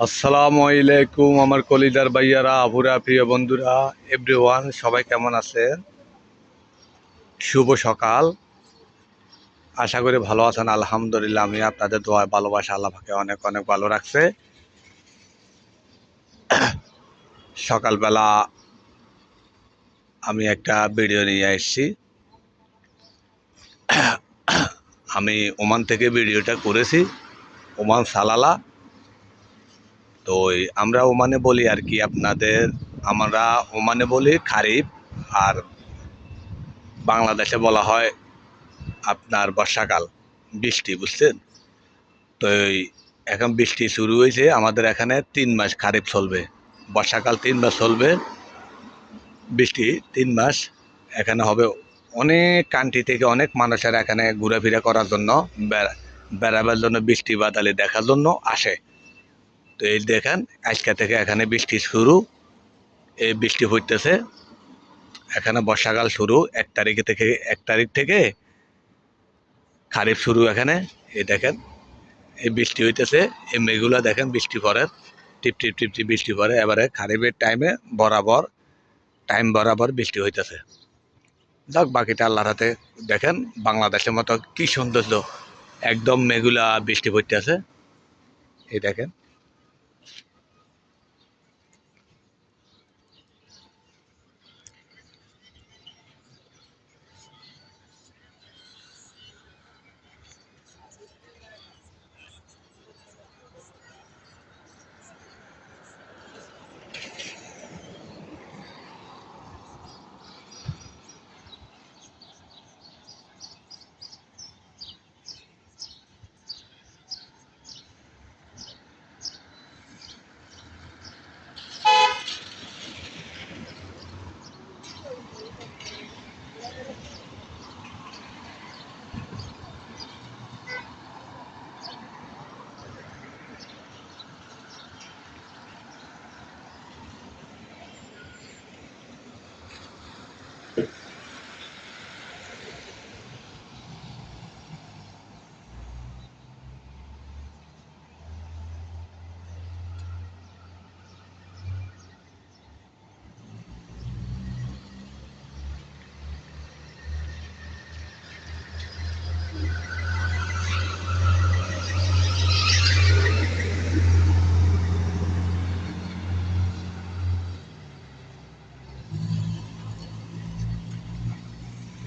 আসসালামু আলাইকুম আমার কলিজার ভাইয়ারা, আবুরা, প্রিয় বন্ধুরা, এভরিওয়ান, সবাই কেমন আছেন? শুভ সকাল। আশা করি ভালো আছেন। আলহামদুলিল্লাহ, আমি আপনাদের দোয়া ভালোবাসা আল্লাহ পাকে অনেক অনেক ভালো রাখছে। সকালবেলা আমি একটা ভিডিও নিয়ে এসেছি। আমি ওমান থেকে ভিডিওটা করেছি, ওমান সালালা। তো আমরা ওমানে বলি আর কি, আমরা ওমানে বলি খারিফ, আর বাংলাদেশে বলা হয় আপনার বর্ষাকাল, বৃষ্টি, বুঝছেন? তো এখন বৃষ্টি শুরু হয়েছে। আমাদের এখানে 3 মাস খারিফ চলবে, বর্ষাকাল 3 মাস চলবে, বৃষ্টি 3 মাস এখানে হবে। অনেক কান্ট্রি থেকে অনেক মানুষের এখানে ঘোরাফেরা করার জন্য, বেড়াবার জন্য, বৃষ্টি বাদলি দেখার জন্য আসে। তো এই দেখেন, আজকে থেকে এখানে বৃষ্টি শুরু। এই বৃষ্টি হইতেছে, এখানে বর্ষাকাল শুরু 1 তারিখ থেকে খারিফ শুরু এখানে। এই দেখেন, এই বৃষ্টি হইতেছে, এই মেঘগুলো দেখেন, বৃষ্টি পড়ে, টিপ টিপ টিপ টিপ বৃষ্টি পড়ে। এবারে খারিফের টাইম বরাবর বৃষ্টি হইতেছে। যাক, বাকিটা আল্লাহর হাতে। দেখেন বাংলাদেশের মতো কি সৌন্দর্য, একদম মেঘগুলা বৃষ্টি পড়তেছে। এই দেখেন,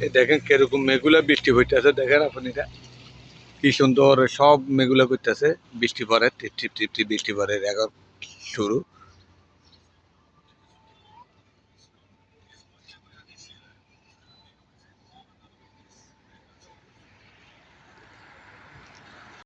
এই দেখেন কিরকম মেঘগুলা বৃষ্টি হইতেছে। দেখেন আপনি, এটা কি সুন্দর, সব মেঘগুলা করতেছে, বৃষ্টি পড়ে, টিপ টিপ টিপ টিপ বৃষ্টি পড়ে। এখন শুরু